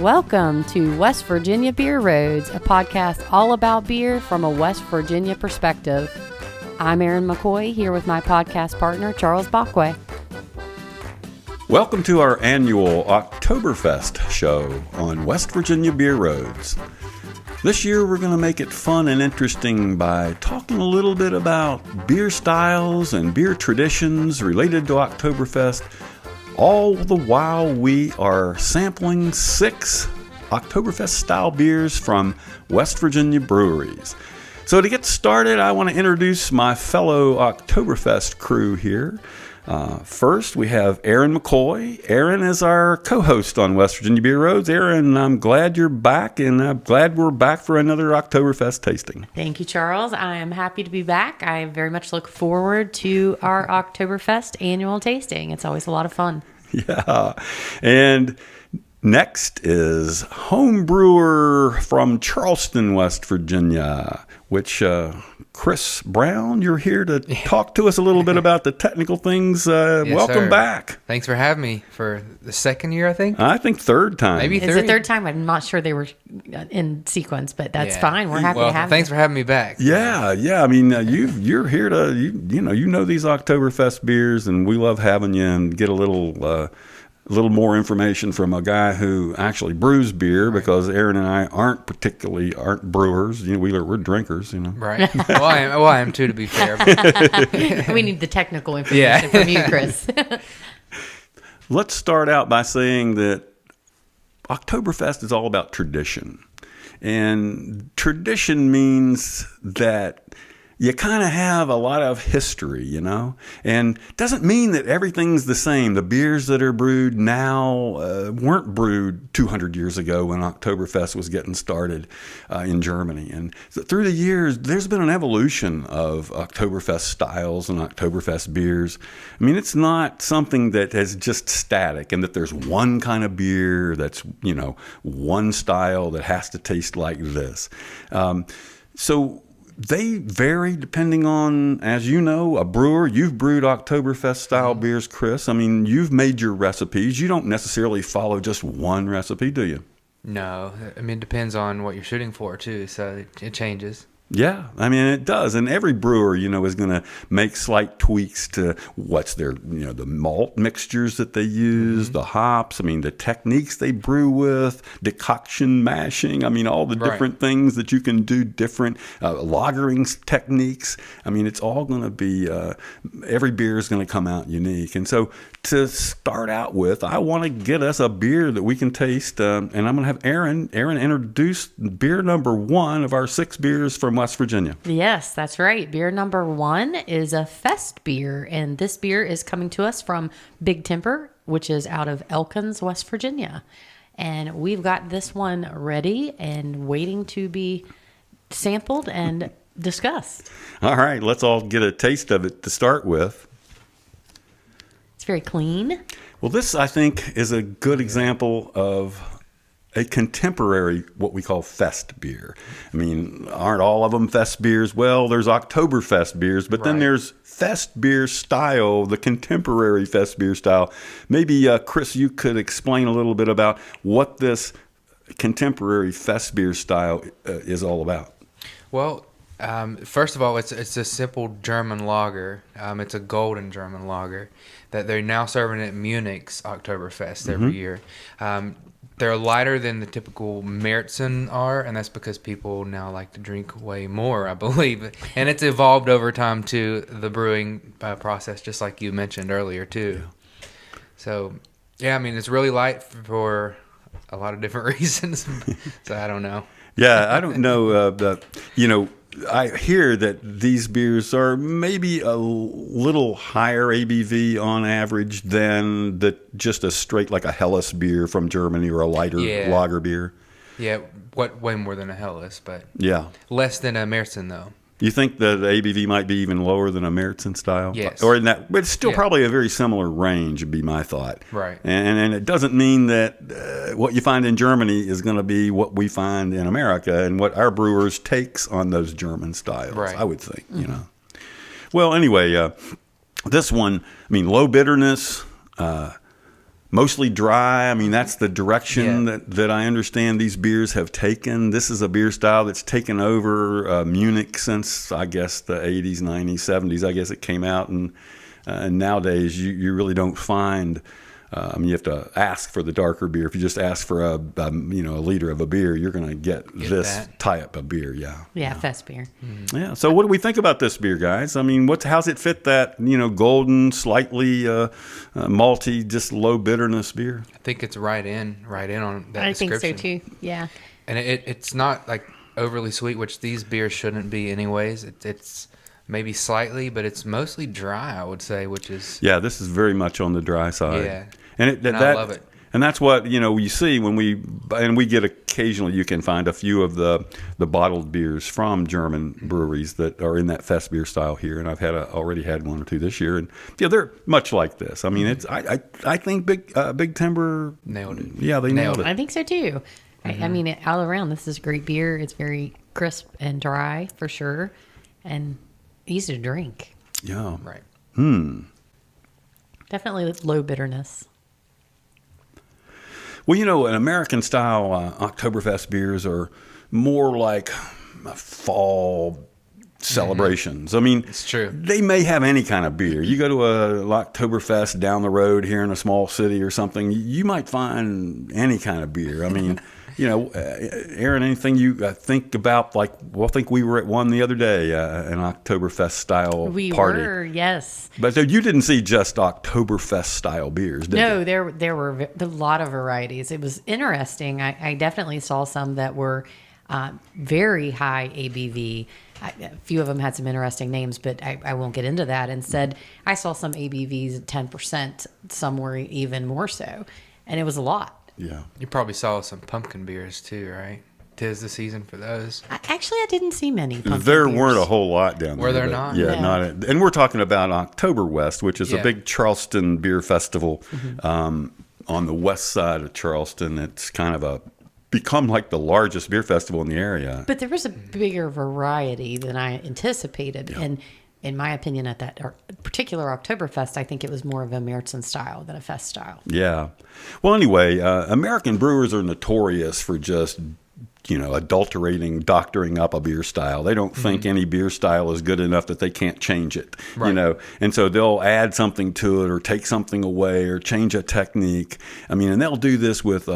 Welcome to West Virginia Beer Roads, a podcast all about beer from a West Virginia perspective. I'm Erin McCoy, here with my podcast partner, Charles Bockway. Welcome to our annual Oktoberfest show on West Virginia Beer Roads. This year we're going to make it fun and interesting by talking a little bit about beer styles and beer traditions related to Oktoberfest, all the while we are sampling 6 Oktoberfest-style beers from West Virginia breweries. So to get started, I want to introduce my fellow Oktoberfest crew here. First, we have Erin McCoy. Erin is our co-host on West Virginia Beer Roads. Erin, I'm glad you're back, and I'm glad we're back for another Oktoberfest tasting. Thank you, Charles. I am happy to be back. I very much look forward to our Oktoberfest annual tasting. It's always a lot of fun. Yeah. And next is home brewer from Charleston, West Virginia, which Chris Brown, you're here to talk to us a little bit about the technical things. Yes, welcome sir. back. Thanks for having me for the second year, I think. I think third time. Maybe It's the third time. I'm not sure they were in sequence, but that's fine. We're happy to have thanks you. for having me back. Yeah. I mean, you're here to you know these Oktoberfest beers, and we love having you and get a little more information from a guy who actually brews beer, because Erin and I aren't brewers. You know, we're drinkers. You know, Right. Well, I am too, to be fair. But We need the technical information from you, Chris. let's start out by saying that Oktoberfest is all about tradition, and tradition means that you kind of have a lot of history, you know, and doesn't mean that everything's the same. The beers that are brewed now weren't brewed 200 years ago when Oktoberfest was getting started in Germany. And so through the years, there's been an evolution of Oktoberfest styles and Oktoberfest beers. I mean, it's not something that is just static and that there's one kind of beer that's, you know, one style that has to taste like this. So they vary depending on, as you know, a brewer. You've brewed Oktoberfest-style beers, Chris. I mean, you've made your recipes. You don't necessarily follow just one recipe, do you? no, I mean, it depends on what you're shooting for, too, so it changes. Yeah, I mean, it does. And every brewer, you know, is going to make slight tweaks to what's their, you know, the malt mixtures that they use, the hops, I mean, the techniques they brew with, decoction mashing, I mean, all the different things that you can do, different lagering techniques. I mean, it's all going to be, every beer is going to come out unique. And so to start out with, I want to get us a beer that we can taste, and I'm going to have Erin introduce beer number 1 of our 6 beers from West Virginia. Yes, that's right. Beer number 1 is a FESTBIER, and this beer is coming to us from Big Timber, which is out of ELKINS, West Virginia. And we've got this one ready and waiting to be sampled and discussed. All right, let's all get a taste of it to start with. It's very clean. Well, this, I think, is a good example of a contemporary, what we call fest beer. I mean, aren't all of them fest beers? Well, there's Oktoberfest beers, but then there's fest beer style, the contemporary fest beer style. Maybe, Chris, you could explain a little bit about what this contemporary fest beer style is all about. Well, first of all, it's a simple German lager. It's a golden German lager that they're now serving at Munich's Oktoberfest every year. They're lighter than the typical Märzen are, and that's because people now like to drink way more, I believe. And it's evolved over time to the brewing process, just like you mentioned earlier, too. Yeah. So, yeah, I mean, it's really light for a lot of different reasons. So I don't know. Yeah, I don't know. You know, I hear that these beers are maybe a little higher ABV on average than just a straight, like a Helles beer from Germany or a lighter lager beer. Yeah, way more than a Helles, but less than a Märzen, though. You think that the ABV might be even lower than a Märzen style? Yes. Or in that, but it's still probably a very similar range, would be my thought. Right. And it doesn't mean that what you find in Germany is going to be what we find in America and what our brewers takes on those German styles, I would think, you know. Well, anyway, this one, I mean, low bitterness, mostly dry. I mean, that's the direction Yeah. that I understand these beers have taken. This is a beer style that's taken over Munich since, I guess, the 80s, 90s, 70s. I guess it came out, and nowadays you really don't find. You have to ask for the darker beer. If you just ask for a liter of a beer, you're going to get this that. type of beer. Yeah. Yeah, FESTBIER. Yeah. So what do we think about this beer, guys? I mean, how's it fit that golden, slightly malty, just low bitterness beer? I think it's right in on that I think description. so too. Yeah. And it's not like overly sweet, which these beers shouldn't be anyways. It's maybe slightly, but it's mostly dry, I would say, which is Yeah, this is very much on the dry side. Yeah. And I love it. And that's what you see when we get occasionally. You can find a few of the bottled beers from German breweries that are in that FESTBIER style here, and I've already had one or two this year, and they're much like this. I mean, I think Big Timber nailed it. Yeah, they nailed it. I think so too. I mean, all around, this is great beer. It's very crisp and dry for sure, and easy to drink. Yeah. Right. Definitely low bitterness. Well, an American style Oktoberfest beers are more like fall celebrations. I mean, It's true. They may have any kind of beer. You go to a Oktoberfest down the road here in a small city or something, you might find any kind of beer. I mean, Aaron, anything you think about? I think we were at one the other day, an Oktoberfest-style We party. were, yes. But you didn't see just Oktoberfest-style beers, did No, you? there were a lot of varieties. It was interesting. I definitely saw some that were very high ABV. A few of them had some interesting names, but I won't get into that. Instead, I saw some ABVs at 10%, some were even more so. And it was a lot. Yeah. You probably saw some pumpkin beers too, right? 'Tis the season for those. Actually, I didn't see many pumpkin There beers. weren't a whole lot down there. Were there but not? Yeah, No. and we're talking about Oktoberfest, which is a Yeah. big Charleston beer festival on the west side of Charleston. It's kind of become like the largest beer festival in the area. But there was a bigger variety than I anticipated. And in my opinion, at that particular Oktoberfest, I think it was more of a Märzen style than a Fest style. Yeah. Well, anyway, American brewers are notorious for just adulterating, doctoring up a beer style. They don't think any beer style is good enough that they can't change it, Right. And so they'll add something to it or take something away or change a technique. I mean, and they'll do this with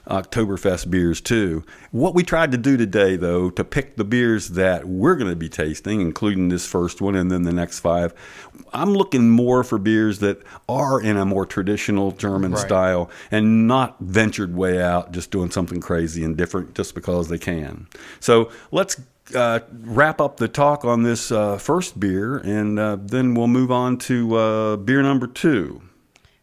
Oktoberfest beers too. What we tried to do today, though, to pick the beers that we're going to be tasting, including this first one and then the next 5, I'm looking more for beers that are in a more traditional German Right. style and not ventured way out, just doing something crazy and different just because they can. So let's wrap up the talk on this first beer, and then we'll move on to beer number 2.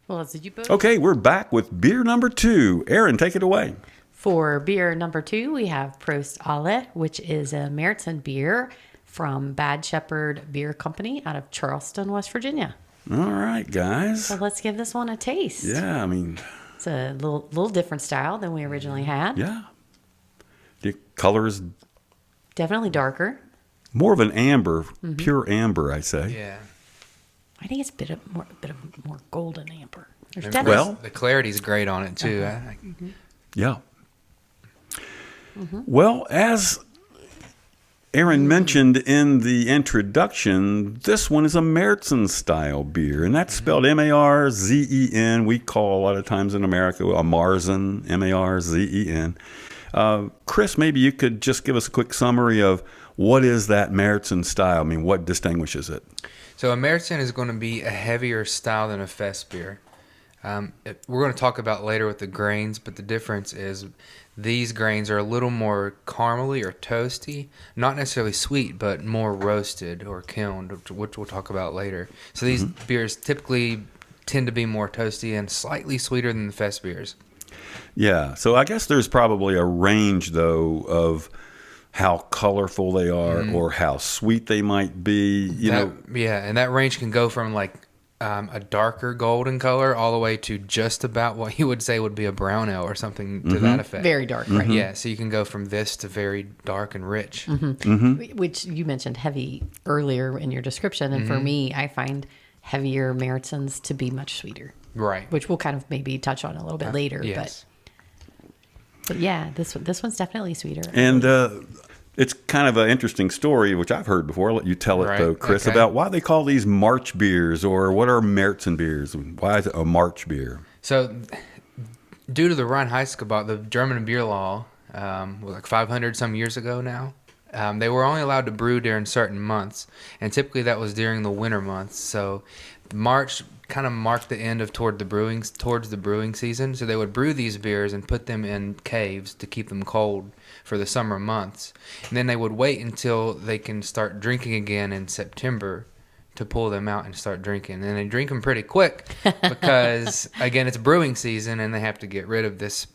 Well, did you both? Okay, we're back with beer number 2. Aaron, take it away. For beer number 2, we have Prost Alle, which is a Märzen beer from Bad Shepherd Beer Company out of Charleston, West Virginia. All right, guys. So let's give this one a taste. Yeah, I mean, It's a little different style than we originally had. yeah. The color is Definitely darker. more of an amber, pure amber, I say. Yeah. I think it's a bit of more golden amber. There's And definitely Well- the clarity's great on it too. Yeah. Well, as Aaron mentioned in the introduction, this one is a Märzen style beer, and that's spelled Marzen. We call a lot of times in America a Marzen, Marzen. Chris, maybe you could just give us a quick summary of what is that Märzen style? I mean, what distinguishes it? So a Märzen is going to be a heavier style than a FESTBIER. We're going to talk about later with the grains, but the difference is these grains are a little more caramely or toasty, not necessarily sweet, but more roasted or kilned, which we'll talk about later. So these beers typically tend to be more toasty and slightly sweeter than the FESTBIERs. Yeah, so I guess there's probably a range, though, of how colorful they are or how sweet they might be. Yeah, and that range can go from like a darker golden color all the way to just about what you would say would be a brown ale or something to that effect. very dark, right? Yeah, so you can go from this to very dark and rich. Which you mentioned heavy earlier in your description, and for me, I find heavier Märtzens to be much sweeter, Right. which we'll kind of maybe touch on a little bit later. Yes. But yeah, this one's definitely sweeter. And it's kind of an interesting story, which I've heard before. I'll let you tell it, Right, though, Chris, okay. about why they call these March beers, or what are Märzen beers? Why is it a March beer? So, due to the Reinheitsgebot, the German beer law, like 500 some years ago now, they were only allowed to brew during certain months, and typically that was during the winter months. So, March kind of marked the end of towards the brewing season. So they would brew these beers and put them in caves to keep them cold for the summer months, and then they would wait until they can start drinking again in September to pull them out and start drinking. And they drink them pretty quick because, again, it's brewing season and they have to get rid of this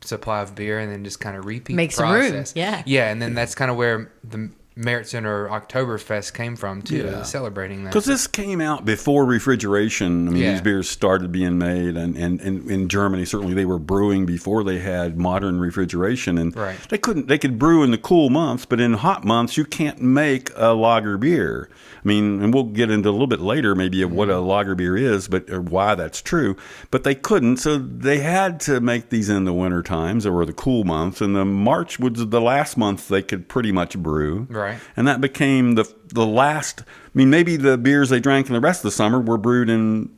supply of beer and then just kind of repeat Make the some room, process. yeah. Yeah, and then that's kind of where the Märzen or Oktoberfest came from, too, Yeah. celebrating that. Because this came out before refrigeration. I mean, Yeah. these beers started being made, and in Germany, certainly they were brewing before they had modern refrigeration. And Right. they could brew in the cool months, but in hot months, you can't make a lager beer. I mean, and we'll get into a little bit later maybe of what a lager beer is, but or why that's true. But they couldn't, so they had to make these in the winter times or the cool months. And the March was the last month they could pretty much brew. Right. And that became the last. I mean, maybe the beers they drank in the rest of the summer were brewed in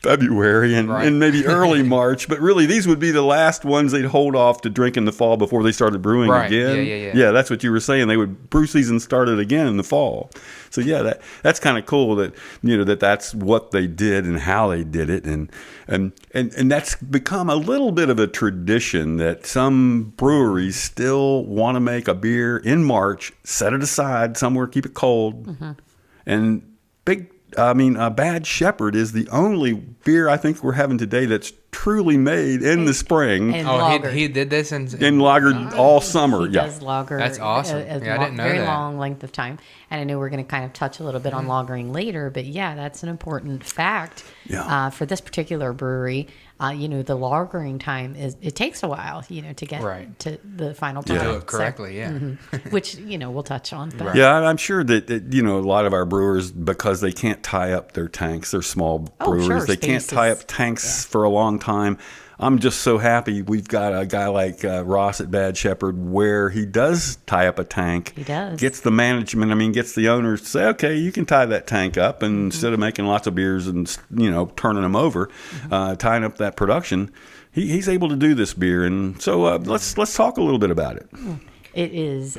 February and Right. maybe early March, but really these would be the last ones they'd hold off to drink in the fall before they started brewing Right. again. Yeah. Yeah, that's what you were saying. They would brew season started again in the fall. So yeah, that's kind of cool that that's what they did and how they did it, and that's become a little bit of a tradition that some breweries still want to make a beer in March, set it aside somewhere, keep it cold, and Bad Shepherd is the only beer I think we're having today that's truly made in the spring And Oh, lager. he did this in and lagered all summer. He Yeah. does lager. That's awesome. A Yeah, I didn't know very that. long length of time. And I know we're going to kind of touch a little bit on lagering later, but yeah, that's an important fact. Yeah. For this particular brewery, the lagering time it takes a while, to get Right. to the final to product. do it correctly. Yeah. Which, we'll touch on. But Yeah, I'm sure that a lot of our brewers, because they can't tie up their tanks, they're small Oh, brewers, sure, they can't space tie is- up tanks for a long time. I'm just so happy we've got a guy like Ross at Bad Shepherd where he does tie up a tank. He does. Gets the management, gets the owners to say, okay, you can tie that tank up. And instead of making lots of beers and, turning them over, tying up that production, he's able to do this beer. And so let's talk a little bit about it. It is,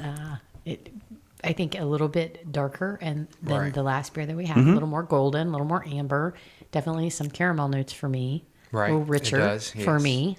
I think, a little bit darker than Right. the last beer that we had. A little more golden, a little more amber. Definitely some caramel notes for me. Right. A little It richer does, for yes. me.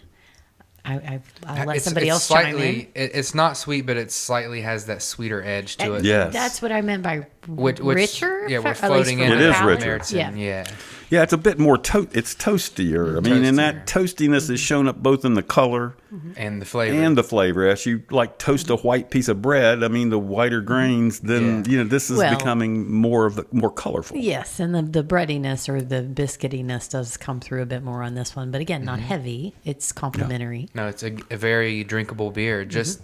I'll let somebody else chime in. slightly, it's not sweet, but it slightly has that sweeter edge to it. Yes. That's what I meant by Which, richer. Yeah, we're at least floating for in my It is palate. richer. Märzen, yeah. Yeah, it's a bit more it's toastier. And that toastiness is shown up both in the color And the flavor. and the flavor. As you toast a white piece of bread, the whiter grains, then this is Well- becoming more colorful. Yes, and the breadiness or the biscuitiness does come through a bit more on this one, but again, not heavy. It's complementary. No, it's a very drinkable beer, just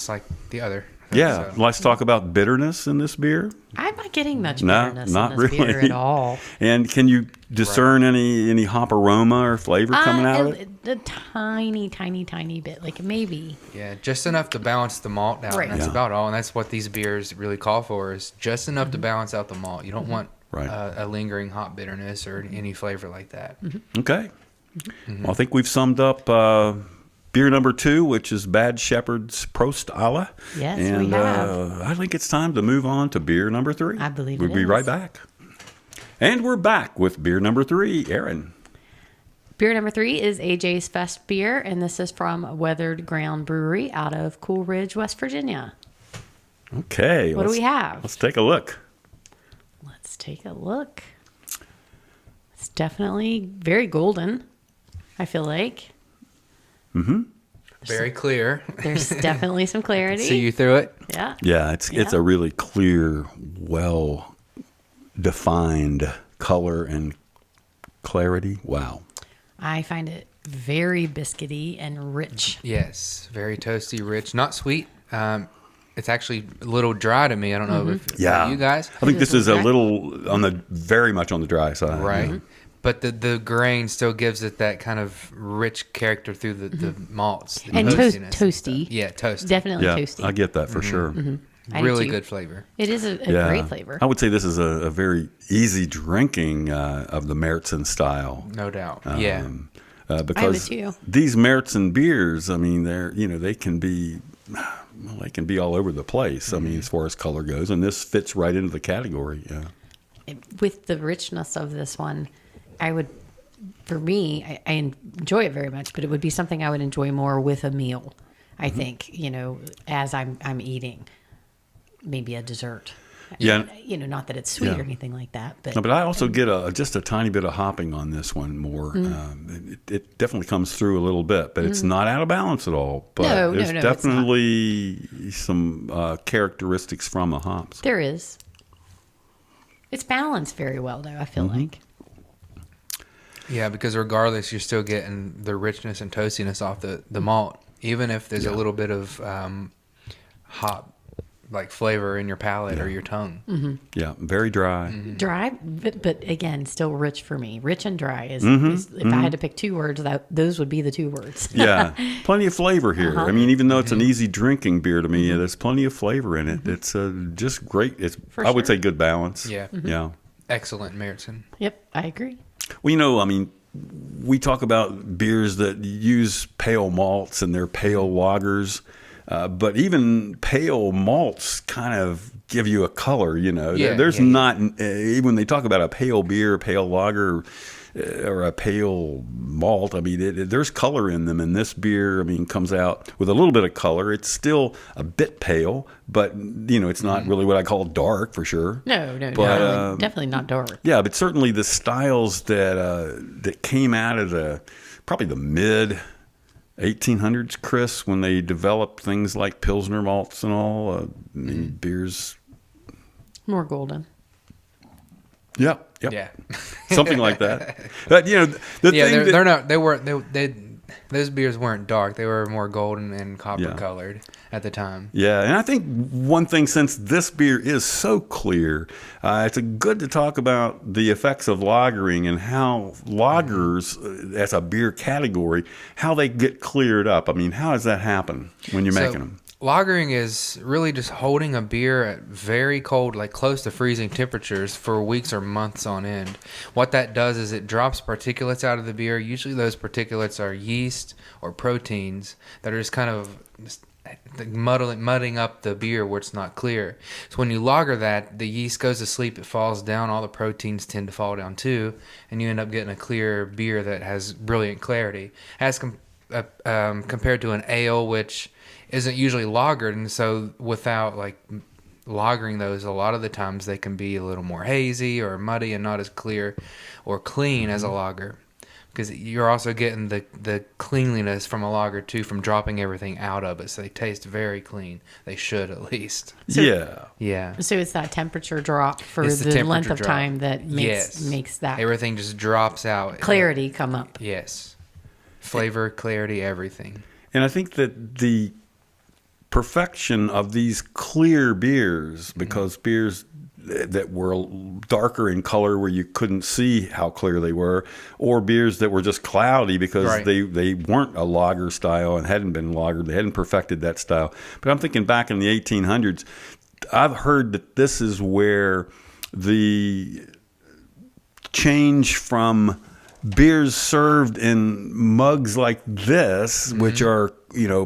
like the other. Yeah, So- let's talk about bitterness in this beer. I'm not getting much No, bitterness not in this beer really. at all. And can you discern any hop aroma or flavor coming out of it? A tiny, tiny, tiny bit, like maybe. Yeah, just enough to balance the malt out. Right. And that's Yeah. about all. And that's what these beers really call for, is just enough to balance out the malt. You don't want Right. a lingering hop bitterness or any flavor like that. Okay. Well, I think we've summed up beer number 2, which is Bad Shepherd's Prost Alle. Yes, and we have. I think it's time to move on to beer number 3. I believe we'll it be is. right back. And we're back with beer number 3, Aaron. Beer number 3 is AJ's FESTBIER, and this is from Weathered Ground Brewery out of Cool Ridge, West Virginia. Okay. What do we have? Let's take a look. Let's take a look. It's definitely very golden, I feel like. Very clear. There's definitely some clarity. See you through it. Yeah. Yeah, it's a really clear, well defined color and clarity. Wow. I find it very biscuity and rich. Yes, very toasty, rich, not sweet. it's actually a little dry to me. I don't know if Yeah, you guys, I think this is a dry. little on the very much on the dry side. right? Yeah. But the grain still gives it that kind of rich character through the malts. The And toastiness and toasty. stuff. Yeah, toasty. Definitely Yeah, toasty. I get that for sure. I do Really too. good flavor. It is a Yeah. great flavor. I would say this is a very easy drinking of the Märzen style. No doubt. Yeah. Because too. these Märzen beers, I mean, they can be all over the place. I mean, as far as color goes, and this fits right into the category. Yeah. With the richness of this one, for me, I enjoy it very much, but it would be something I would enjoy more with a meal. I think, as I'm eating, maybe a dessert. Yeah. Not that it's sweet Yeah. or anything like that, but No, but I also get just a tiny bit of hopping on this one more. It definitely comes through a little bit, but it's not out of balance at all. But No, there's it's not. definitely some characteristics from the hops. there is. It's balanced very well, though, I feel like. Yeah, because regardless, you're still getting the richness and toastiness off the malt, even if there's a little bit of hop like flavor in your palate or your tongue. Yeah, very dry. Dry, but again, still rich for me. Rich and dry is if I had to pick two words, those would be the two words. Yeah, plenty of flavor here. I mean, even though it's an easy drinking beer to me, there's plenty of flavor in it. It's just great. It's For I would sure. say good balance. Yeah. Yeah. Excellent Märzen. Yep, I agree. Well, I mean, we talk about beers that use pale malts and they're pale lagers, but even pale malts kind of give you a color. There's not even when they talk about a pale beer, pale lager, or a pale malt. I mean, there's color in them, and this beer, I mean, comes out with a little bit of color. It's still a bit pale, but it's not really what I call dark for sure. No, But, definitely not dark. Yeah, but certainly the styles that came out of probably the mid 1800s, Chris, when they developed things like Pilsner malts and all, I mean, beers. More golden. Yep. Yeah. Something like that. But the Yeah, thing they're not. Those beers weren't dark. They were more golden and copper Yeah. colored at the time. Yeah, and I think one thing, since this beer is so clear, it's good to talk about the effects of lagering and how lagers, as a beer category, how they get cleared up. I mean, how does that happen when you're making them? Lagering is really just holding a beer at very cold, like close to freezing temperatures for weeks or months on end. What that does is it drops particulates out of the beer. Usually those particulates are yeast or proteins that are just kind of mudding up the beer where it's not clear. So when you lager that, the yeast goes to sleep, it falls down, all the proteins tend to fall down too, and you end up getting a clear beer that has brilliant clarity. As compared to an ale, which isn't usually lagered, and so without lagering those, a lot of the times they can be a little more hazy or muddy and not as clear or clean as a lager, because you're also getting the cleanliness from a lager too, from dropping everything out of it. So they taste very clean. They should, at least. Yeah. So it's that temperature drop for It's the the temperature length of drop. time that Yes. makes that Everything just drops out. clarity come up. Yes. Flavor, clarity, everything. And I think that the perfection of these clear beers, because beers that were darker in color where you couldn't see how clear they were, or beers that were just cloudy because Right. they weren't a lager style and hadn't been lagered, they hadn't perfected that style. But I'm thinking back in the 1800s, I've heard that this is where the change from beers served in mugs like this, which are,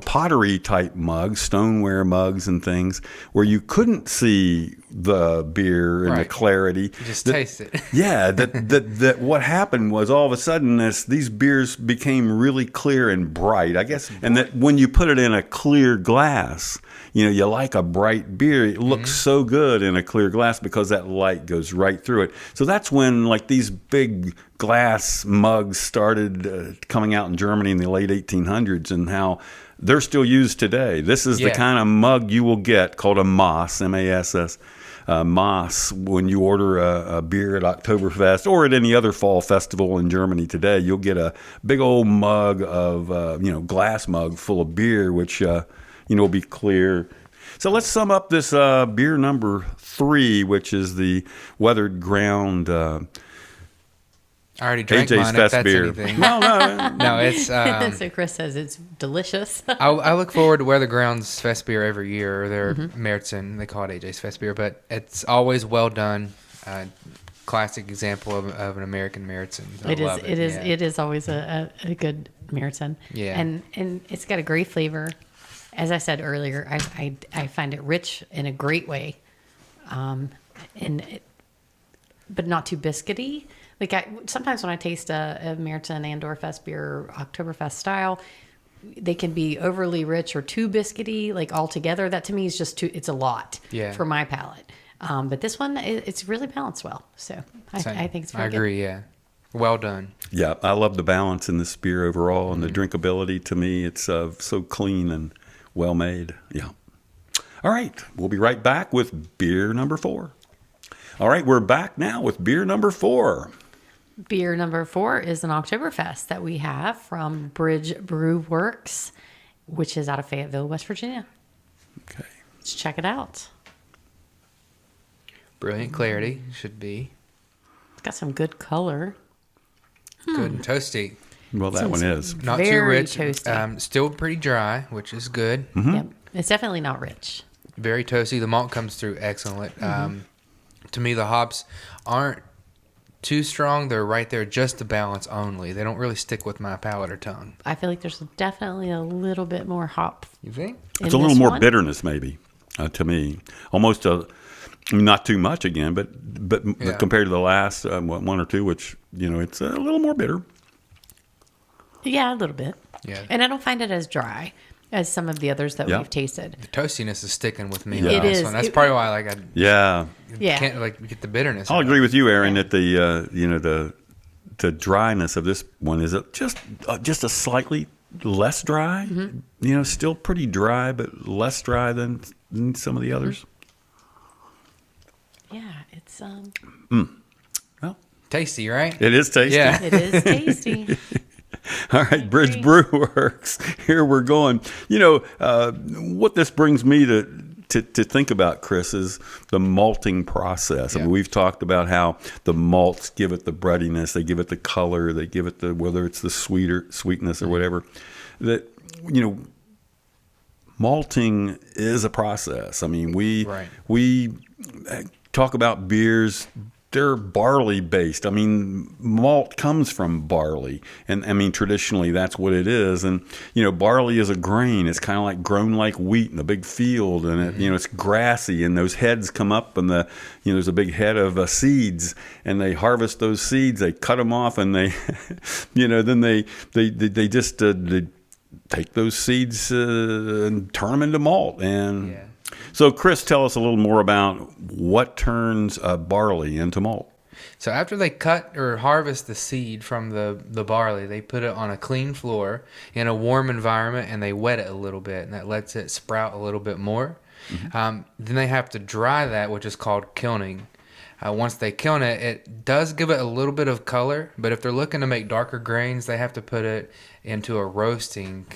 pottery type mugs, stoneware mugs and things, where you couldn't see the beer and the Right. clarity. You just taste it. Yeah, that what happened was all of a sudden these beers became really clear and bright, I guess, and that when you put it in a clear glass, you like a bright beer, it looks so good in a clear glass because that light goes right through it. So that's when these big glass mugs started coming out in Germany in the late 1800s, and how they're still used today. This is the kind of mug you will get called a Mass, M-A-S-S. Mass, when you order a beer at Oktoberfest or at any other fall festival in Germany today, you'll get a big old mug of, glass mug full of beer, which, will be clear. So let's sum up this beer number 3, which is the weathered ground I already drank AJ's mine. If that's FESTBIER. anything. No. No, it's. So Chris says it's delicious. I look forward to Weather Ground's FESTBIER every year, or their Märzen. They call it AJ's FESTBIER, but it's always well done. Classic example of an American Märzen. It is always a good Märzen. Yeah. And it's got a great flavor. As I said earlier, I find it rich in a great way, but not too biscuity. Like sometimes when I taste a Märzen and/or FESTBIER Oktoberfest-style, they can be overly rich or too biscuity, like altogether. That to me is just too. It's a lot for my palate. But this one, it's really balanced well. So I think it's very good. I agree. Yeah, well done. Yeah, I love the balance in this beer overall, and the drinkability. To me, it's so clean and well made. Yeah. All right, we'll be right back with beer number 4. All right, we're back now with beer number 4. Beer number 4 is an Oktoberfest that we have from Bridge Brew Works, which is out of Fayetteville, West Virginia. Okay. Let's check it out. Brilliant clarity should be It's got some good color. good and toasty. Well, that one is. Not too Very rich. toasty. Still pretty dry, which is good. Yep. It's definitely not rich. Very toasty. The malt comes through excellent. To me, the hops aren't too strong. They're right there just to balance only. They don't really stick with my palate or tongue. I feel like there's definitely a little bit more hop. You think? It's a little more bitterness, maybe, to me. Almost not too much again, but compared to the last one or two, which, it's a little more bitter. Yeah, a little bit. Yeah. And I don't find it as dry as some of the others that we've tasted. The toastiness is sticking with me. Yeah. On It this is. one. That's probably why I Yeah. can't get the bitterness. I'll out. agree with you, Aaron, that the dryness of this one is just a slightly less dry. Still pretty dry, but less dry than some of the others. Yeah, it's Well, Tasty, right? it is tasty. Yeah. it is tasty. All right, Bridge Brew Works. Here we're going. What this brings me to think about, Chris, is the malting process. I mean, we've talked about how the malts give it the breadiness, they give it the color, they give it whether it's the sweetness or whatever. That malting is a process. I mean, we talk about beers. They're barley based. I mean, malt comes from barley. And I mean, traditionally that's what it is. And, barley is a grain. It's kind of like grown like wheat in a big field. And, it's grassy and those heads come up and there's a big head of seeds and they harvest those seeds. They cut them off and they, then they just they take those seeds and turn them into malt. And so, Chris, tell us a little more about what turns barley into malt. So after they cut or harvest the seed from the barley, they put it on a clean floor in a warm environment and they wet it a little bit, and that lets it sprout a little bit more. Then they have to dry that, which is called kilning. Once they kiln it, it does give it a little bit of color, but if they're looking to make darker grains, they have to put it into a roasting.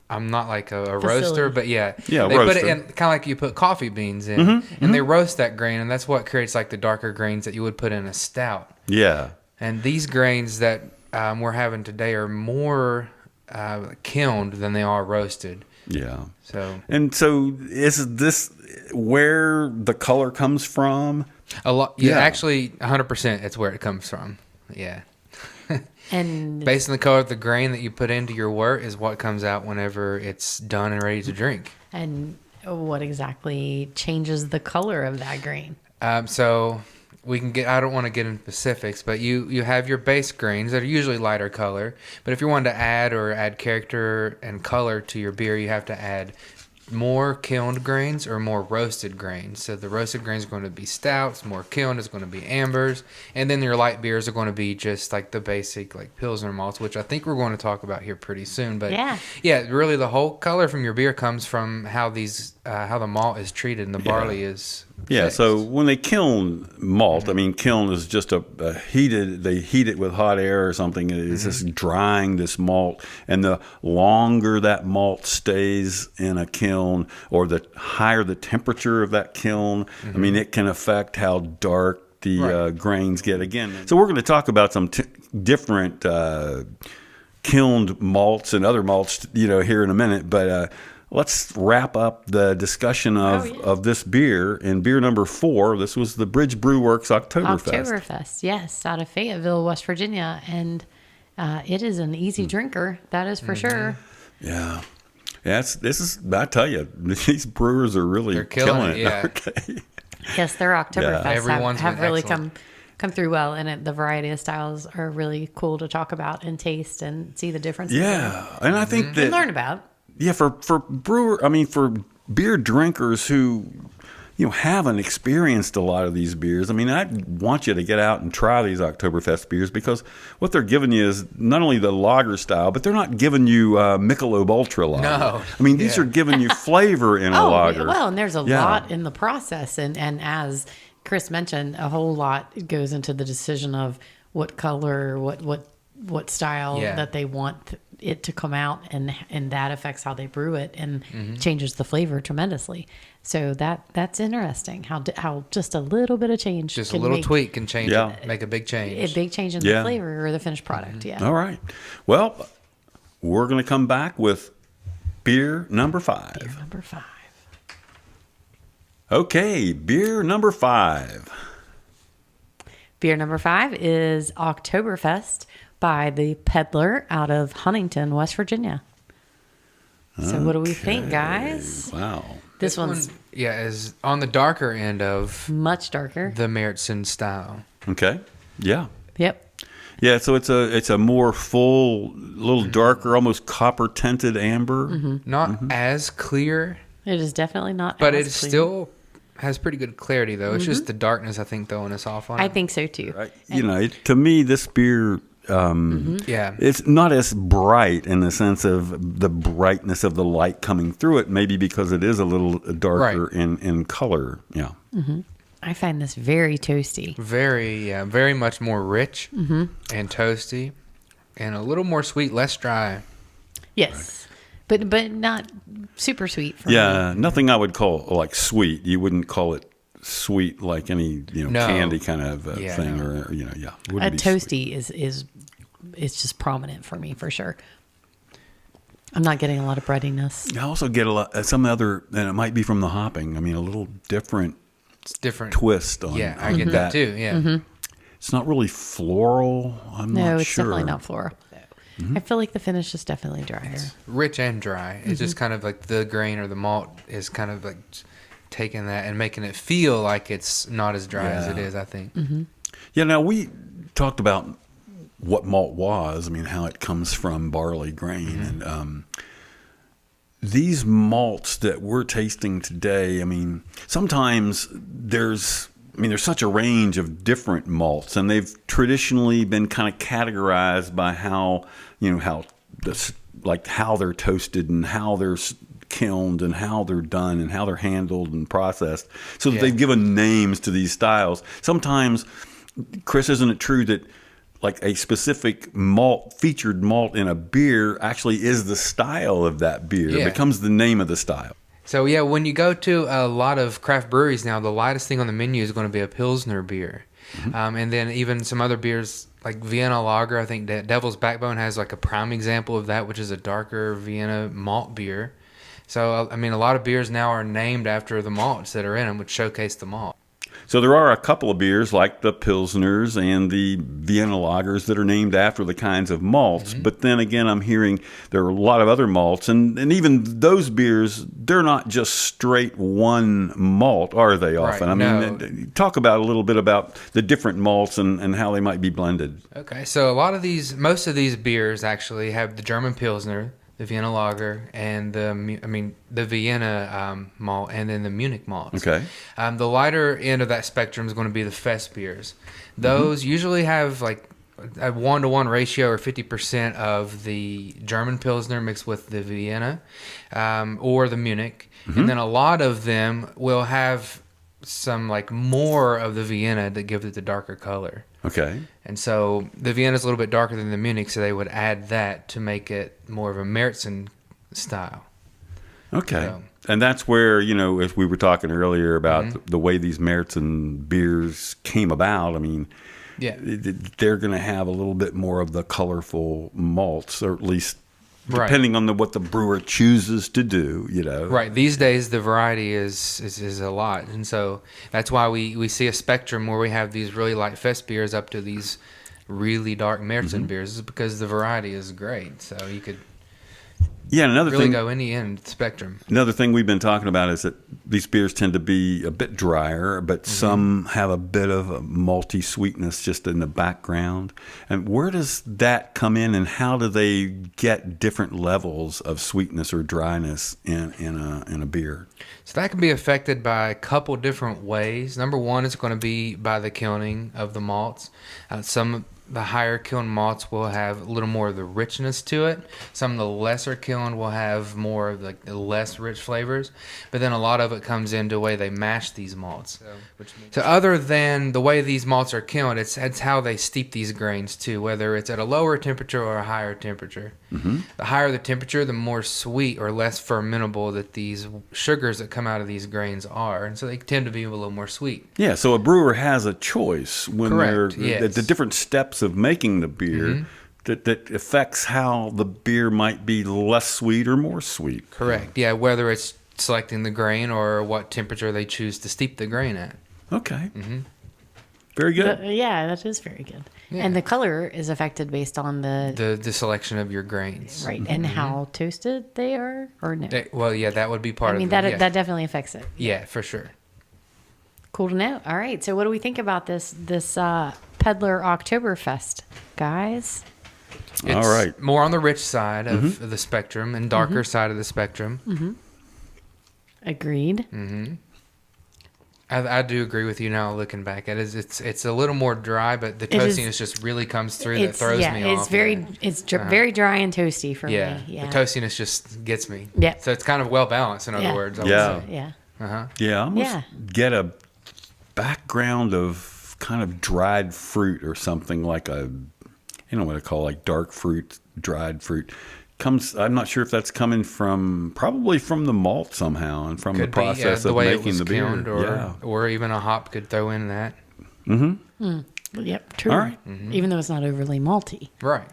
I'm not like a roaster, but they put it in kind of like you put coffee beans in, and they roast that grain, and that's what creates like the darker grains that you would put in a stout. Yeah. And these grains that we're having today are more kilned than they are roasted. Yeah. So is this where the color comes from? A lot. Yeah, actually, 100%. It's where it comes from. Yeah. And based on the color of the grain that you put into your wort is what comes out whenever it's done and ready to drink. And what exactly changes the color of that grain? So we can I don't want to get into specifics, but you have your base grains that are usually lighter color. But if you want to add character and color to your beer, you have to add more kilned grains or more roasted grains. So the roasted grains are going to be stouts, more kilned is going to be ambers, and then your light beers are going to be just like the basic like Pilsner malts, which I think we're going to talk about here pretty soon. But really the whole color from your beer comes from how the malt is treated and the barley is Yeah, fixed. so when they kiln malt, I mean, kiln is just they heat it with hot air or something. It's just drying this malt. And the longer that malt stays in a kiln, or the higher the temperature of that kiln, I mean, it can affect how dark the grains get again. So we're going to talk about some different kilned malts and other malts, here in a minute. But let's wrap up the discussion of this beer. In beer number 4, this was the Bridge Brew Works Oktoberfest. Oktoberfest, yes, out of Fayetteville, West Virginia. And it is an easy drinker, that is for sure. Yeah. I tell you, these brewers are really killing it. Yeah. Okay. Yes, their Oktoberfest Everyone's have been really excellent. come through well, and the variety of styles are really cool to talk about and taste and see the differences. Yeah. And I think that and learn about. Yeah, for beer drinkers who haven't experienced a lot of these beers. I mean, I want you to get out and try these Oktoberfest beers, because what they're giving you is not only the lager style, but they're not giving you Michelob Ultra lager. No. I mean, these are giving you flavor in a lager. Well, and there's a lot in the process, and as Chris mentioned, a whole lot goes into the decision of what color, what style that they want it to come out, and that affects how they brew it and changes the flavor tremendously. So that's interesting how just a little bit of change, Just a little tweak can change it, make a big change. a big change in the flavor or the finished product. Yeah. All right. Well, we're going to come back with beer number 5. Beer number 5. Okay, beer number 5. Beer number 5 is Oktoberfest by the Peddler out of Huntington, West Virginia. So what do we think, guys? Wow. This one's is on the darker end of much darker. the Märzen style. Okay. Yeah. Yep. Yeah, so it's a more full, little darker, almost copper tinted amber. Not as clear, It is definitely not. but as it clear. still has pretty good clarity, though. It's just the darkness, I think, throwing us off on it. I think so too. Right. To me, this beer, it's not as bright in the sense of the brightness of the light coming through it, maybe because it is a little darker in color. Yeah. I find this very toasty. Very much more rich and toasty, and a little more sweet, less dry. Yes. But not super sweet for me. Yeah, nothing I would call like sweet. You wouldn't call it sweet like any candy kind of thing, or A wouldn't be toasty is just prominent for me for sure. I'm not getting a lot of breadiness. I also get some other, and it might be from the hopping. I mean, a little different It's different twist on. Yeah, I on get that too. Yeah. It's not really floral. I'm No, not it's sure. definitely not floral. I feel like the finish is definitely drier. Rich and dry. It's just kind of like the grain or the malt is kind of like taking that and making it feel like it's not as dry as it is, I think. Yeah. Now we talked about what malt was. I mean, how it comes from barley grain, and these malts that we're tasting today. I mean, sometimes there's such a range of different malts, and they've traditionally been kind of categorized by how they're toasted and how they're kilned and how they're done and how they're handled and processed, so that they've given names to these styles. Sometimes, Chris, isn't it true that like a specific featured malt in a beer actually is the style of that beer? It becomes the name of the style. So, when you go to a lot of craft breweries now, the lightest thing on the menu is going to be a Pilsner beer. And then even some other beers like Vienna Lager, I think Devil's Backbone has like a prime example of that, which is a darker Vienna malt beer. So, a lot of beers now are named after the malts that are in them, which showcase the malt. So there are a couple of beers like the Pilsners and the Vienna Lagers that are named after the kinds of malts. But then again, I'm hearing there are a lot of other malts. And even those beers, they're not just straight one malt, are they often? Right, Talk about a little bit about the different malts and how they might be blended. Okay, so most of these beers actually have the German Pilsner, the Vienna Lager, and the Vienna malt, and then the Munich malts. Okay. The lighter end of that spectrum is going to be the FESTBIERs. Those usually have like a 1-to-1 ratio, or 50% of the German Pilsner mixed with the Vienna or the Munich. And then a lot of them will have some like more of the Vienna that gives it the darker color. Okay. And so the Vienna is a little bit darker than the Munich, so they would add that to make it more of a Märzen style. Okay. So, And that's where, as we were talking earlier about the way these Märzen beers came about, I mean, yeah. they're going to have a little bit more of the colorful malts, or at least Right. depending on what the brewer chooses to do, Right. These days, the variety is a lot. And so that's why we see a spectrum where we have these really light fest beers up to these really dark Märzen beers, is because the variety is great. So you could Yeah, and another really thing, go any end of the spectrum. another thing we've been talking about is that these beers tend to be a bit drier, but some have a bit of a malty sweetness just in the background. And where does that come in, and how do they get different levels of sweetness or dryness in a beer? So that can be affected by a couple different ways. Number one is going to be by the kilning of the malts. The higher kiln malts will have a little more of the richness to it. Some of the lesser kiln will have more of the less rich flavors. But then a lot of it comes into the way they mash these malts. So other than the way these malts are kilned, it's how they steep these grains too, whether it's at a lower temperature or a higher temperature. The higher the temperature, the more sweet or less fermentable that these sugars that come out of these grains are. And so they tend to be a little more sweet. Yeah, so a brewer has a choice when Correct, they're yes. the different steps of making the beer that affects how the beer might be less sweet or more sweet. Correct. Yeah, whether it's selecting the grain or what temperature they choose to steep the grain at. Okay. Very good. Yeah, that is very good. Yeah. And the color is affected based on The selection of your grains. right and how toasted they are, or no. Well, yeah, that would be part I mean, of it. that definitely affects it. Yeah, for sure. Cool to know. All right, so what do we think about this Peddler Oktoberfest, guys? It's All right. more on the rich side of the spectrum and darker side of the spectrum. Agreed. I do agree with you now looking back at it. It's a little more dry, but the It is- toastiness just really comes through that throws me off. It's very very dry and toasty for Yeah, me. Yeah. the toastiness just gets me. Yeah. So it's kind of well balanced, in other Yeah. words. I would Yeah. say. Yeah. Uh-huh. Yeah, I almost Yeah. get a background of kind of dried fruit or something like what I call like dark fruit, dried fruit. I'm not sure if that's coming probably from the malt somehow and from the Could be, process the of way it making was the beer. kilned, or even a hop could throw in that. Yep. True. All right. Even though it's not overly malty. Right.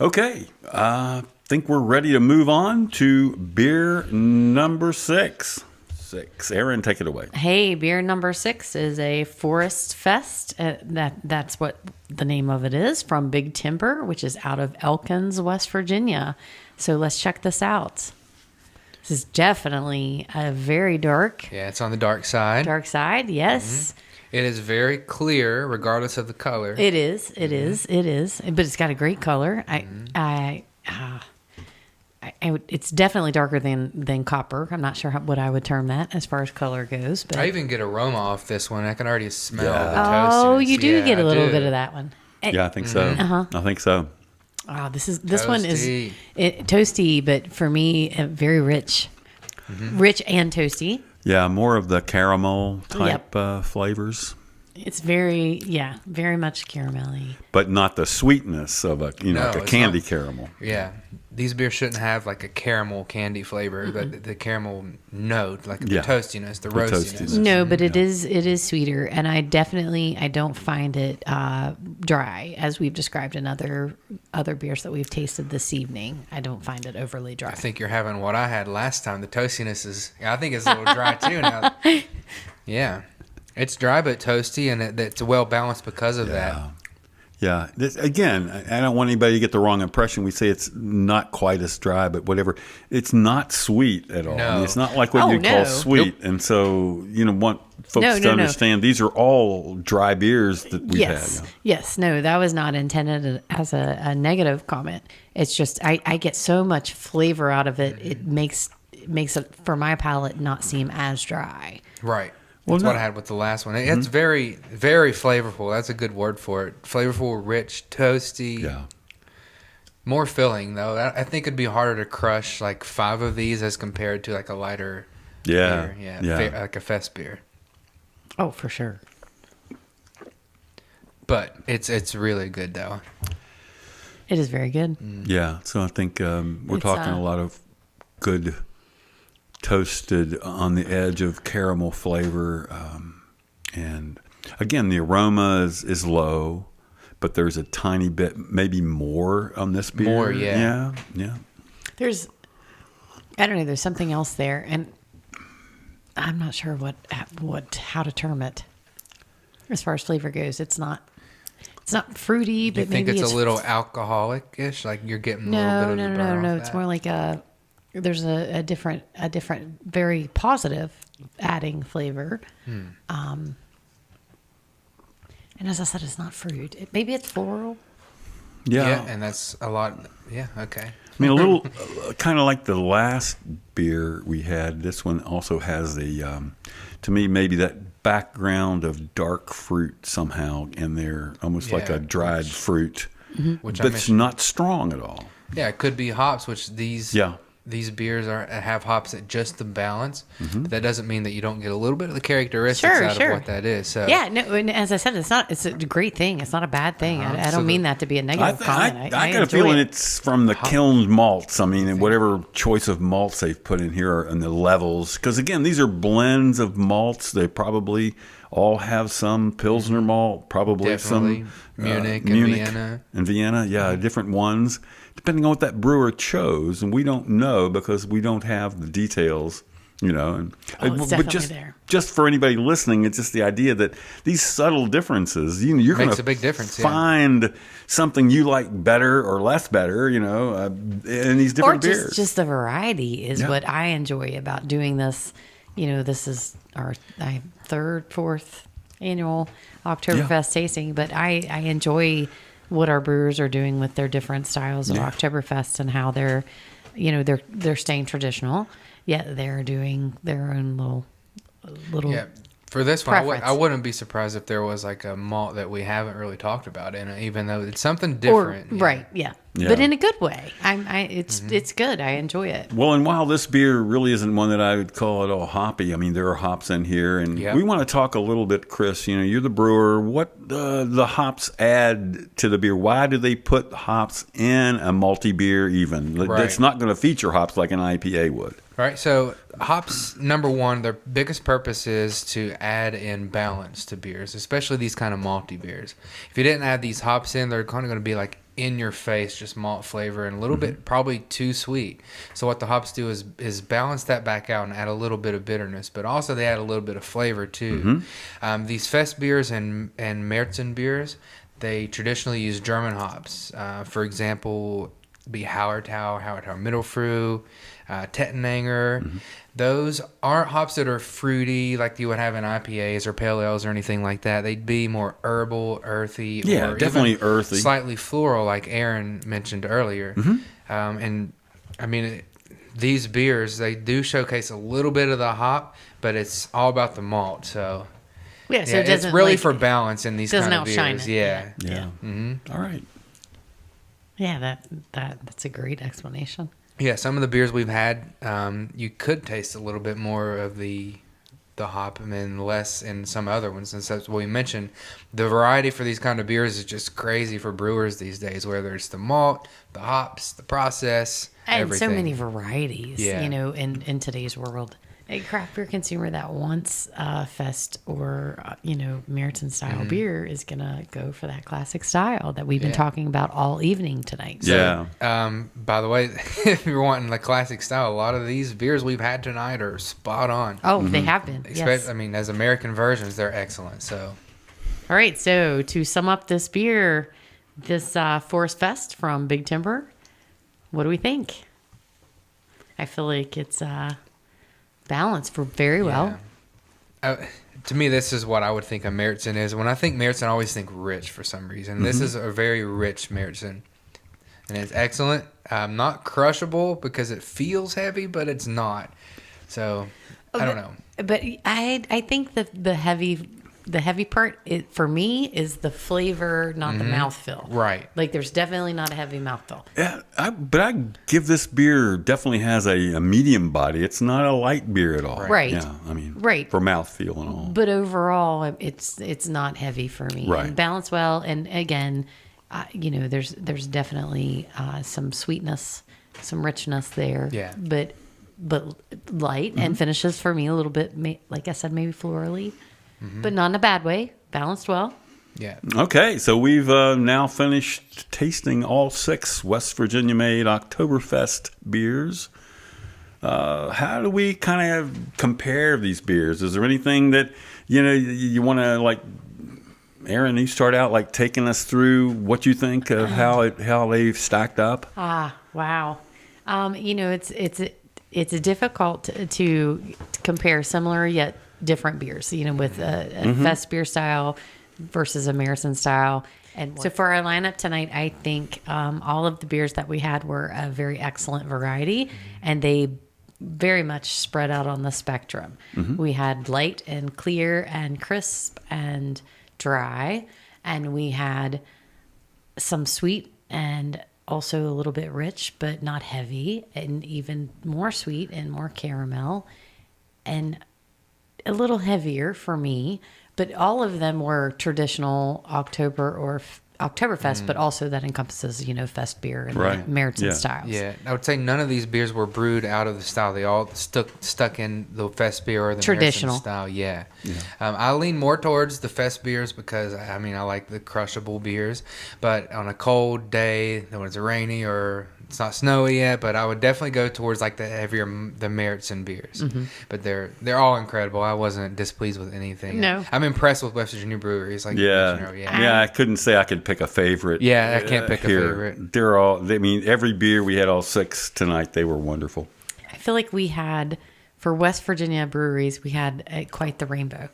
Okay, I think we're ready to move on to beer number 6. Aaron, take it away. Hey, beer number 6 is a Forest Fest. That's what the name of it is, from Big Timber, which is out of Elkins, West Virginia. So let's check this out. This is definitely a very dark Yeah, it's on the dark side. side. Yes, It is very clear, regardless of the color. it is. It is. It is. But it's got a great color. It's definitely darker than copper. I'm not sure what I would term that as far as color goes. But I even get aroma off this one. I can already smell Yeah. the toastiness. oh, you do Yeah, get a I little do. bit of that one. Yeah, I think so. I think so. Oh, this one is Toasty. toasty, but for me, very rich, rich and toasty. Yeah, more of the caramel type flavors, It's very much caramelly. but not the sweetness of like a it's candy not. caramel. Yeah. These beers shouldn't have like a caramel candy flavor, but the caramel note, like the Yeah. toastiness, the The roastiness. toastiness. No, but it is sweeter, and I don't find it dry as we've described in other beers that we've tasted this evening. I don't find it overly dry. I think you're having what I had last time. The toastiness I think it's a little dry too now. Yeah. It's dry but toasty, and it's well balanced because of that. Yeah. Again, I don't want anybody to get the wrong impression. We say it's not quite as dry, but whatever. It's not sweet at all. No. I mean, it's not like what you call no. sweet. And so, want folks to No. understand these are all dry beers that we've Yes. had. Yes. No, that was not intended as a negative comment. It's just I get so much flavor out of it. It makes it, for my palate, not seem as dry. Right. Well, That's what no. I had with the last one. It's very, very flavorful. That's a good word for it. Flavorful, rich, toasty. Yeah. More filling, though. I think it'd be harder to crush like 5 of these as compared to like a lighter Yeah. beer. Yeah. Like a fest beer. Oh, for sure. But it's really good though. It is very good. Yeah, so I think we're It's, talking a lot of good toasted on the edge of caramel flavor. And again, the aroma is low, but there's a tiny bit, maybe more on this beer. More, yeah. Yeah. There's, I don't know, there's something else there. And I'm not sure how to term it as far as flavor goes. It's not fruity, but You think maybe it's a little alcoholic-ish? Like you're getting a no, little bit of the burn no. off It's that? more like there's a different, very positive adding flavor. And as I said, it's not fruit. Maybe it's floral. Yeah. and that's a lot. Yeah, okay. I mean, a little kind of like the last beer we had. This one also has to me, maybe that background of dark fruit somehow in there, almost like Yeah, a dried fruit, Which but it's not strong at all. Yeah, it could be hops, which these beers have hops at just the balance. But that doesn't mean that you don't get a little bit of the characteristics out of what that is. So Yeah, no, and as I said, it's a great thing. It's not a bad thing. I don't mean that to be a negative comment. I got a feeling it's from the kilned malts. I mean, and whatever choice of malts they've put in here and the levels. Because again, these are blends of malts. They probably all have some Pilsner malt, probably definitely some Munich and Vienna. And Vienna, yeah, different ones, depending on what that brewer chose. And we don't know because we don't have the details. You know, and it's but definitely just for anybody listening, it's just the idea that these subtle differences, you're going Makes to a big difference. find something you like better or less better, in these different beers. Or just the variety is what I enjoy about doing this. You know, this is our fourth annual Oktoberfest tasting, but I enjoy what our brewers are doing with their different styles of Oktoberfest and how they're staying traditional. Yet they're doing their own little. Yeah, for this one, preference. I wouldn't be surprised if there was like a malt that we haven't really talked about in it, even though it's something different. Right? Yeah. But in a good way. It's good. I enjoy it. Well, and while this beer really isn't one that I would call at all hoppy, I mean there are hops in here, and we want to talk a little bit, Chris. You know, you're the brewer. What the hops add to the beer? Why do they put hops in a malty beer? Even it's not going to feature hops like an IPA would. Right. So hops, number one, their biggest purpose is to add in balance to beers, especially these kind of malty beers. If you didn't add these hops in, they're kind of going to be like in your face, just malt flavor and a little bit probably too sweet. So what the hops do is balance that back out and add a little bit of bitterness, but also they add a little bit of flavor too. These FESTBIERs and Märzen beers, they traditionally use German hops. For example, be Hallertau Mittelfrüh, Tettenanger. Those aren't hops that are fruity like you would have in IPAs or pale ales or anything like that. They'd be more herbal, earthy, or definitely even earthy, slightly floral, like Aaron mentioned earlier. And I mean, these beers, they do showcase a little bit of the hop, but it's all about the malt. So so it it's really for balance in these kind of beers. Outshine it. Yeah. All right. Yeah, that's a great explanation. Yeah, some of the beers we've had, you could taste a little bit more of the hop and then less in some other ones. And so, what we mentioned, the variety for these kind of beers is just crazy for brewers these days, whether it's the malt, the hops, the process, and everything. so many varieties, in today's world. A craft beer consumer that wants Fest or Märzen style beer is gonna go for that classic style that we've been talking about all evening tonight. Yeah. By the way, if you're wanting the classic style, a lot of these beers we've had tonight are spot on. Oh, they have been. Yes. I mean, as American versions, they're excellent. So, all right. So to sum up this beer, this Forest Fest from Big Timber, what do we think? I feel like it's balanced for very well. To me, this is what I would think a Märzen is. When I think Märzen, I always think rich for some reason. This is a very rich Märzen. And it's excellent. Not crushable because it feels heavy, but it's not. So, I don't know. But I think the heavy the heavy part, for me, is the flavor, not the mouthfeel. Right. Like, there's definitely not a heavy mouthfeel. Yeah, but I give this beer definitely has a medium body. It's not a light beer at all. Right. Yeah, I mean, Right. for mouthfeel and all. But overall, it's not heavy for me. Right. And balanced well. And again, there's definitely some sweetness, some richness there. Yeah. But light and finishes for me a little bit, like I said, maybe florally, but not in a bad way. Balanced well. Yeah. Okay, so we've now finished tasting all 6 West Virginia-made Oktoberfest beers. How do we kind of compare these beers? Is there anything that you want to, like, Aaron, you start out like taking us through what you think of how they've stacked up? Wow. It's difficult to compare similar yet different beers, with a FESTBIER style versus a Märzen style. And so for our lineup tonight, I think all of the beers that we had were a very excellent variety, and they very much spread out on the spectrum. We had light and clear and crisp and dry, and we had some sweet and also a little bit rich, but not heavy, and even more sweet and more caramel, and a little heavier for me. But all of them were traditional Oktoberfest, but also that encompasses, FESTBIER and Right. the Märzen Yeah. styles. Yeah, I would say none of these beers were brewed out of the style. They all stuck in the FESTBIER or the Traditional Märzen style. Yeah. I lean more towards the FESTBIERs because I like the crushable beers. But on a cold day, when it's rainy or it's not snowy yet, but I would definitely go towards like the heavier, the Märzen beers. But they're all incredible. I wasn't displeased with anything. No. I'm impressed with West Virginia breweries. Like you mentioned earlier. Yeah, I couldn't say I could pick a favorite. Yeah, I can't pick a here. favorite. They're all, every beer, we had all 6 tonight. They were wonderful. I feel like we had, for West Virginia breweries, we had quite the rainbow.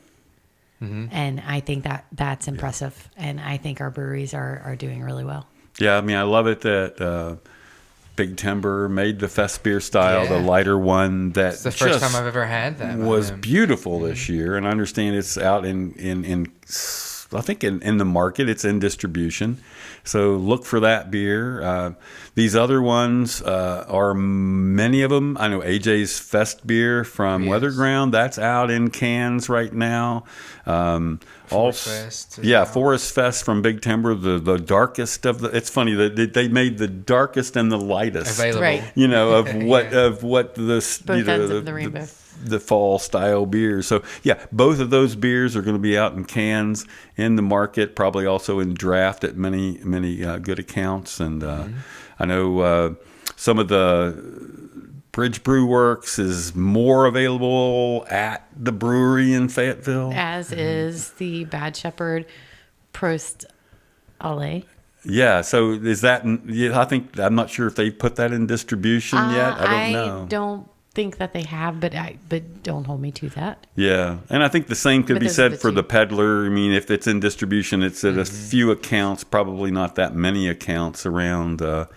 And I think that's impressive. And I think our breweries are doing really well. Yeah, I love it that Big Timber made the FESTBIER style, the Yeah. lighter one that It's the first time I've ever had that. was beautiful this year. And I understand it's out in I think in the market, it's in distribution. So look for that beer. These other ones are many of them. I know AJ's FESTBIER from Weatherground, that's out in cans right now. Forest Fest as yeah, well. Forest Fest from Big Timber, the darkest of the. It's funny that they made the darkest and the lightest Available. Right. of what the Both ends of the rainbow. The fall style beers. So yeah, both of those beers are going to be out in cans in the market, probably also in draft at many good accounts. And I know some of the Bridge Brew Works is more available at the brewery in Fayetteville. As is the Bad Shepherd Prost Ale. Yeah, so is that? Yeah, I'm not sure if they put that in distribution yet. I don't know. I don't think that they have, but don't hold me to that. Yeah, and I think the same could But be those are said the for two. the Peddler. If it's in distribution, it's at a few accounts, probably not that many accounts around the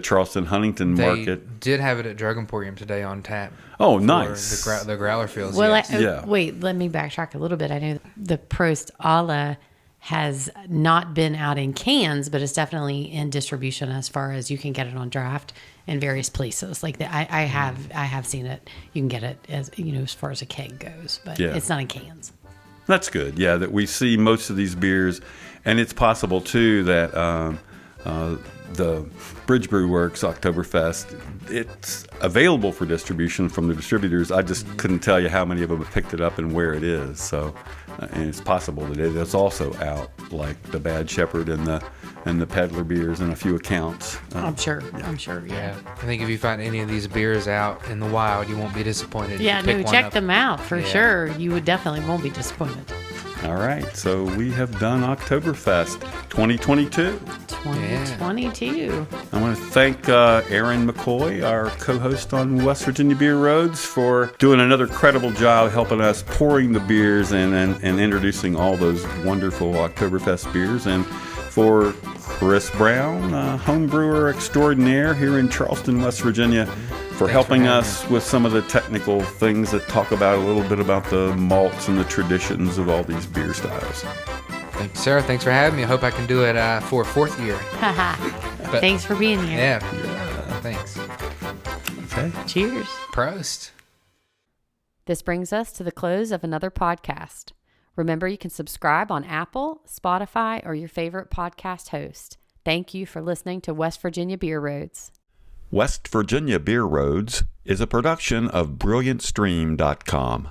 Charleston Huntington They market. did have it at Drug Emporium today on tap. Oh, for nice. The growler fields. Well, yes. Yeah. wait, let me backtrack a little bit. I know the Prost Ale has not been out in cans, but it's definitely in distribution as far as you can get it on draft in various places. Like I have seen it. You can get it as far as a keg goes, but Yeah. it's not in cans. That's good. Yeah, that we see most of these beers, and it's possible too that the Bridge Brew Works Oktoberfest, it's available for distribution from the distributors. I just couldn't tell you how many of them have picked it up and where it is. So, and it's possible that it is also out, like the Bad Shepherd and the Peddler beers in a few accounts. I'm sure. Yeah. Yeah, I think if you find any of these beers out in the wild, you won't be disappointed. Yeah, You pick no, one check up. them out for Yeah. sure. You would definitely won't be disappointed. All right, so we have done Oktoberfest 2022. 2022. I want to thank Aaron McCoy, our co-host on West Virginia Beer Roads, for doing another credible job helping us pouring the beers and introducing all those wonderful Oktoberfest beers. And for Chris Brown, home brewer extraordinaire here in Charleston, West Virginia, for helping us with some of the technical things that talk about a little bit about the malts and the traditions of all these beer styles. Thank you, Sarah. Thanks for having me. I hope I can do it for a fourth year. Thanks for being here. Yeah. Thanks. Okay. Cheers. Prost. This brings us to the close of another podcast. Remember, you can subscribe on Apple, Spotify, or your favorite podcast host. Thank you for listening to West Virginia Beer Roads. West Virginia Beer Roads is a production of BrilliantStream.com.